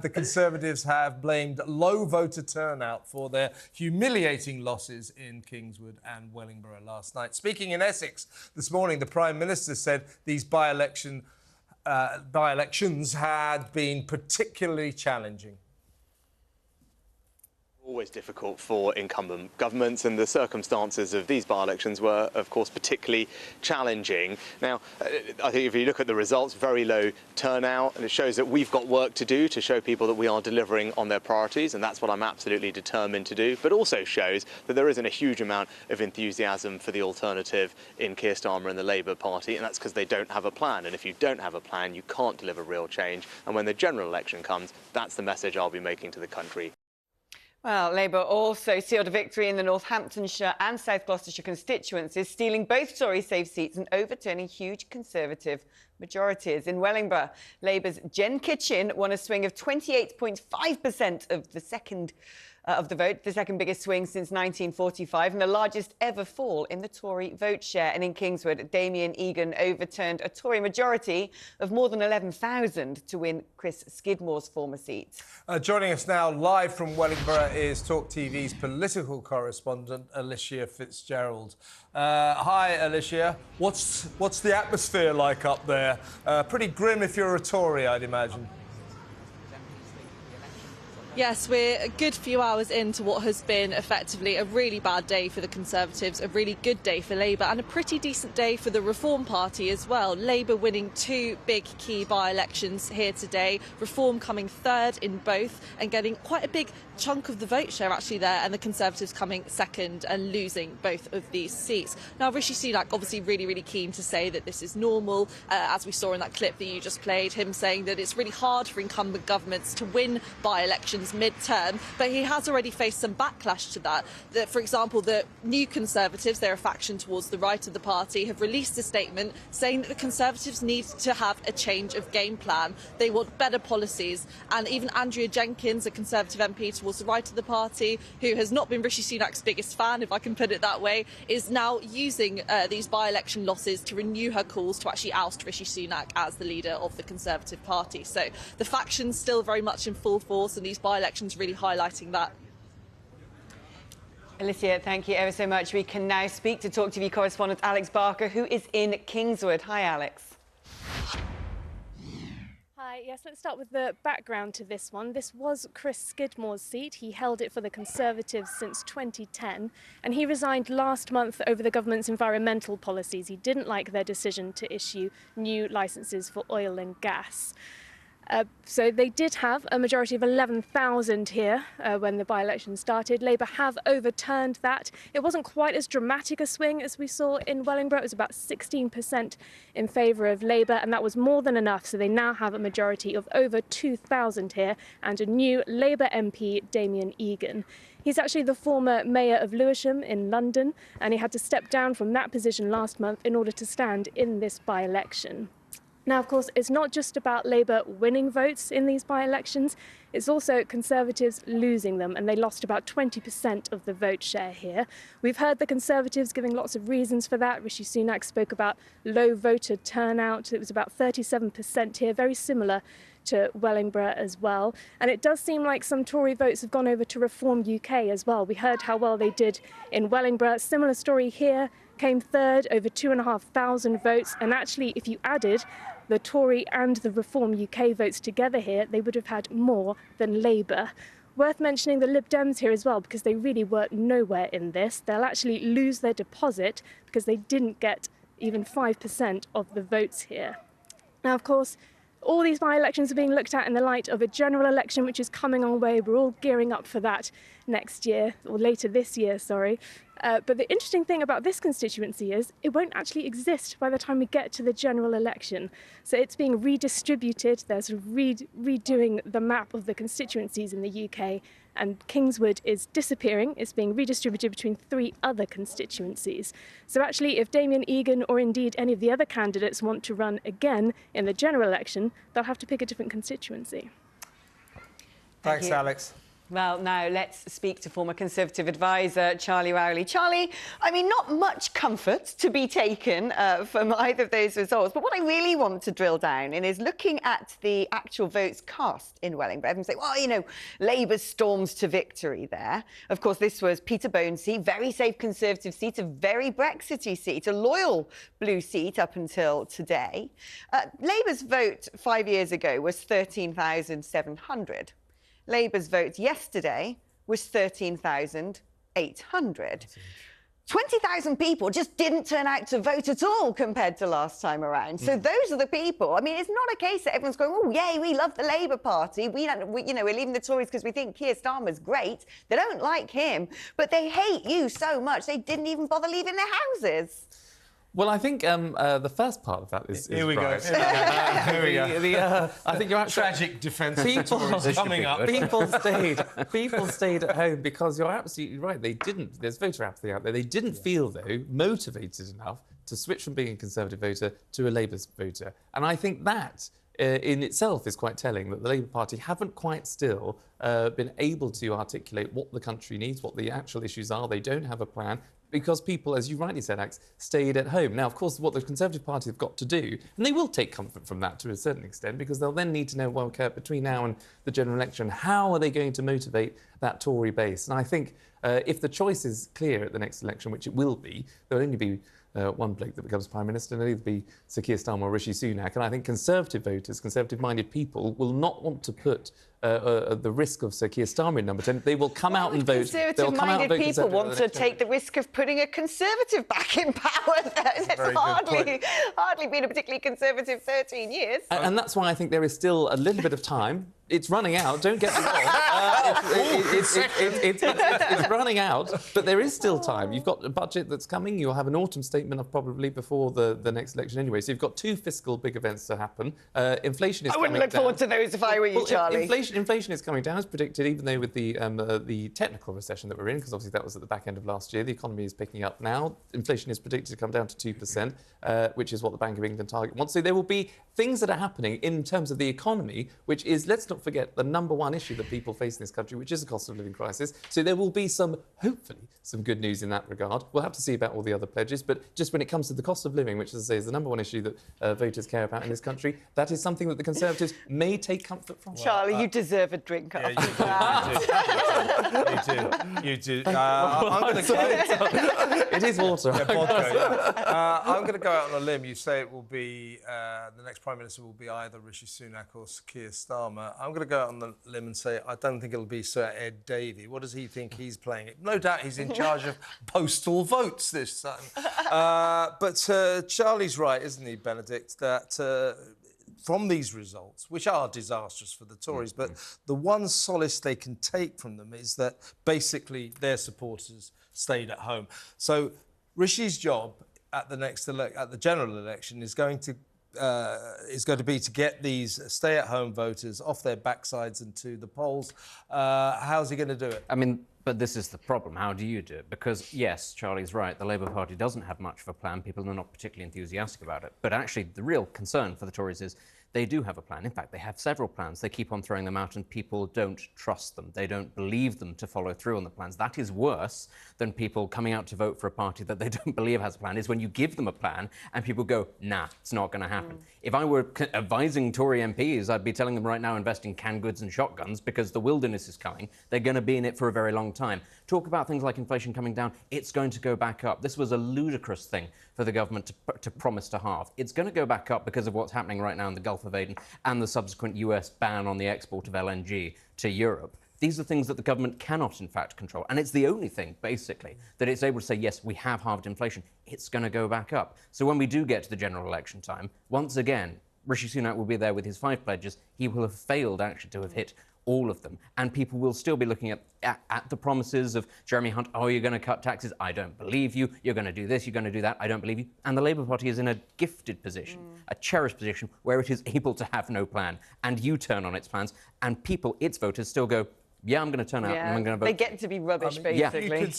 The Conservatives have blamed low voter turnout for their humiliating losses in Kingswood and Wellingborough last night. Speaking in Essex this morning, the Prime Minister said these by-elections had been particularly challenging. Always difficult for incumbent governments, and the circumstances of these by-elections were, of course, particularly challenging. Now, I think if you look at the results, very low turnout, and it shows that we've got work to do to show people that we are delivering on their priorities, and that's what I'm absolutely determined to do, but also shows that there isn't a huge amount of enthusiasm for the alternative in Keir Starmer and the Labour Party, and that's because they don't have a plan, and if you don't have a plan, you can't deliver real change, and when the general election comes, that's the message I'll be making to the country. Well, Labour also sealed a victory in the Northamptonshire and South Gloucestershire constituencies, stealing both Tory safe seats and overturning huge Conservative majorities. In Wellingborough, Labour's Jen Kitchen won a swing of 28.5% of the vote, the second biggest swing since 1945 and the largest ever fall in the Tory vote share. And in Kingswood, Damien Egan overturned a Tory majority of more than 11,000 to win Chris Skidmore's former seat. Joining us now live from Wellingborough is TalkTV's political correspondent Alicia Fitzgerald. Hi, Alicia. What's the atmosphere like up there? Pretty grim if you're a Tory, I'd imagine. Yes, we're a good few hours into what has been effectively a really bad day for the Conservatives, a really good day for Labour and a pretty decent day for the Reform Party as well. Labour winning two big key by-elections here today, Reform coming third in both and getting quite a big chunk of the vote share actually there, and the Conservatives coming second and losing both of these seats. Now, Rishi Sunak obviously really keen to say that this is normal, as we saw in that clip that you just played, him saying that it's really hard for incumbent governments to win by-elections mid-term, but he has already faced some backlash to that. For example, the New Conservatives, they're a faction towards the right of the party, have released a statement saying that the Conservatives need to have a change of game plan. They want better policies, and even Andrea Jenkins, a Conservative MP towards the right of the party, who has not been Rishi Sunak's biggest fan, if I can put it that way, is now using these by-election losses to renew her calls to actually oust Rishi Sunak as the leader of the Conservative Party. So the faction's still very much in full force, and these by-elections really highlighting that. Alicia, thank you ever so much. We can now speak to TalkTV correspondent Alex Barker, who is in Kingswood. Hi, Alex. Hi, yes, let's start with the background to this one. This was Chris Skidmore's seat. He held it for the Conservatives since 2010, and he resigned last month over the government's environmental policies. He didn't like their decision to issue new licences for oil and gas. So they did have a majority of 11,000 here when the by-election started. Labour have overturned that. It wasn't quite as dramatic a swing as we saw in Wellingborough. It was about 16% in favour of Labour, and that was more than enough. So they now have a majority of over 2,000 here and a new Labour MP, Damien Egan. He's actually the former mayor of Lewisham in London, and he had to step down from that position last month in order to stand in this by-election. Now, of course, it's not just about Labour winning votes in these by-elections, it's also Conservatives losing them, and they lost about 20% of the vote share here. We've heard the Conservatives giving lots of reasons for that. Rishi Sunak spoke about low voter turnout. It was about 37% here, very similar to Wellingborough as well. And it does seem like some Tory votes have gone over to Reform UK as well. We heard how well they did in Wellingborough. Similar story here, came third, over 2,500 votes. And actually, if you added the Tory and the Reform UK votes together here, they would have had more than Labour. Worth mentioning the Lib Dems here as well, because they really were nowhere in this. They'll actually lose their deposit because they didn't get even 5% of the votes here. Now, of course, all these by-elections are being looked at in the light of a general election which is coming our way. We're all gearing up for that next year, or later this year, sorry. But the interesting thing about this constituency is it won't actually exist by the time we get to the general election. So it's being redistributed. They're sort of redoing the map of the constituencies in the UK, and Kingswood is disappearing. It's being redistributed between 3 other constituencies. So actually, if Damien Egan or indeed any of the other candidates want to run again in the general election, they'll have to pick a different constituency. Thanks, Alex. Well, now let's speak to former Conservative advisor Charlie Rowley. Charlie, I mean, not much comfort to be taken from either of those results, but what I really want to drill down in is looking at the actual votes cast in Wellingborough and say, well, you know, Labour storms to victory there. Of course, this was Peter Bone's seat, very safe Conservative seat, a very Brexity seat, a loyal blue seat up until today. Labour's vote 5 years ago was 13,700. Labour's vote yesterday was 13,800. 20,000 people just didn't turn out to vote at all compared to last time around. So those are the people. I mean, it's not a case that everyone's going, oh, yay, we love the Labour Party. We're leaving the Tories because we think Keir Starmer's great. They don't like him, but they hate you so much they didn't even bother leaving their houses. Well, I think the first part of that is Here we right. go. Here we go. I think you're actually... Tragic defence People coming up. People stayed at home because you're absolutely right. They didn't. There's voter apathy out there. They didn't feel, though, motivated enough to switch from being a Conservative voter to a Labour voter. And I think that in itself is quite telling, that the Labour Party haven't quite still been able to articulate what the country needs, what the actual issues are. They don't have a plan, because people, as you rightly said, Alex, stayed at home. Now, of course, what the Conservative Party have got to do, and they will take comfort from that to a certain extent, because they'll then need to know, well, okay, between now and the general election, how are they going to motivate that Tory base? And I think if the choice is clear at the next election, which it will be, there will only be one bloke that becomes Prime Minister, and it'll either be Sir Keir Starmer or Rishi Sunak. And I think Conservative voters, Conservative-minded people, will not want to put the risk of Sir Keir Starmer in number 10. They will come out and vote. Conservative-minded people want to take the risk of putting a Conservative back in power. It's hardly been a particularly Conservative 13 years. And that's why I think there is still a little bit of time. It's running out, don't get me wrong. It's running out, but there is still time. You've got a budget that's coming. You'll have an autumn statement of probably before the next election anyway. So you've got two fiscal big events to happen. Inflation is coming down. I wouldn't look forward to those if I were you, Charlie. Inflation is coming down, as predicted, even though with the technical recession that we're in, because obviously that was at the back end of last year. The economy is picking up now. Inflation is predicted to come down to 2%, which is what the Bank of England target wants. So there will be things that are happening in terms of the economy, which is, let's not forget, the number one issue that people face in this country, which is the cost of living crisis. So there will be hopefully, some good news in that regard. We'll have to see about all the other pledges, but just when it comes to the cost of living, which, as I say, is the number one issue that voters care about in this country, that is something that the Conservatives may take comfort from. Charlie, you deserve a drink after that. You do. It is water. Yeah, vodka, yeah. I'm going to go out on a limb. You say it will be the next Prime Minister will be either Rishi Sunak or Keir Starmer. I'm going to go out on the limb and say I don't think it'll be Sir Ed Davey. What does he think he's playing it? No doubt he's in charge of postal votes this time. But Charlie's right, isn't he, Benedict, that from these results, which are disastrous for the Tories, but the one solace they can take from them is that basically their supporters stayed at home. So Rishi's job at the general election is going to be to get these stay-at-home voters off their backsides and to the polls. How's he going to do it? I mean, but this is the problem. How do you do it? Because, yes, Charlie's right, the Labour Party doesn't have much of a plan. People are not particularly enthusiastic about it. But actually, the real concern for the Tories is they do have a plan. In fact, they have several plans. They keep on throwing them out and people don't trust them. They don't believe them to follow through on the plans. That is worse than people coming out to vote for a party that they don't believe has a plan, is when you give them a plan and people go, nah, it's not going to happen. If I were advising Tory MPs, I'd be telling them right now, invest in canned goods and shotguns because the wilderness is coming. They're going to be in it for a very long time. Talk about things like inflation coming down. It's going to go back up. This was a ludicrous thing for the government to promise to halve. It's going to go back up because of what's happening right now in the Gulf of Aden and the subsequent US ban on the export of LNG to Europe. These are things that the government cannot, in fact, control. And it's the only thing, basically, that it's able to say, yes, we have halved inflation. It's going to go back up. So when we do get to the general election time, once again, Rishi Sunak will be there with his 5 pledges. He will have failed, actually, to have hit all of them. And people will still be looking at the promises of Jeremy Hunt, oh, you're going to cut taxes, I don't believe you, you're going to do this, you're going to do that, I don't believe you. And the Labour Party is in a gifted position, a cherished position, where it is able to have no plan and U-turn on its plans, and people, its voters, still go, yeah, I'm going to turn out and I'm going to vote. They get to be rubbish, basically. You could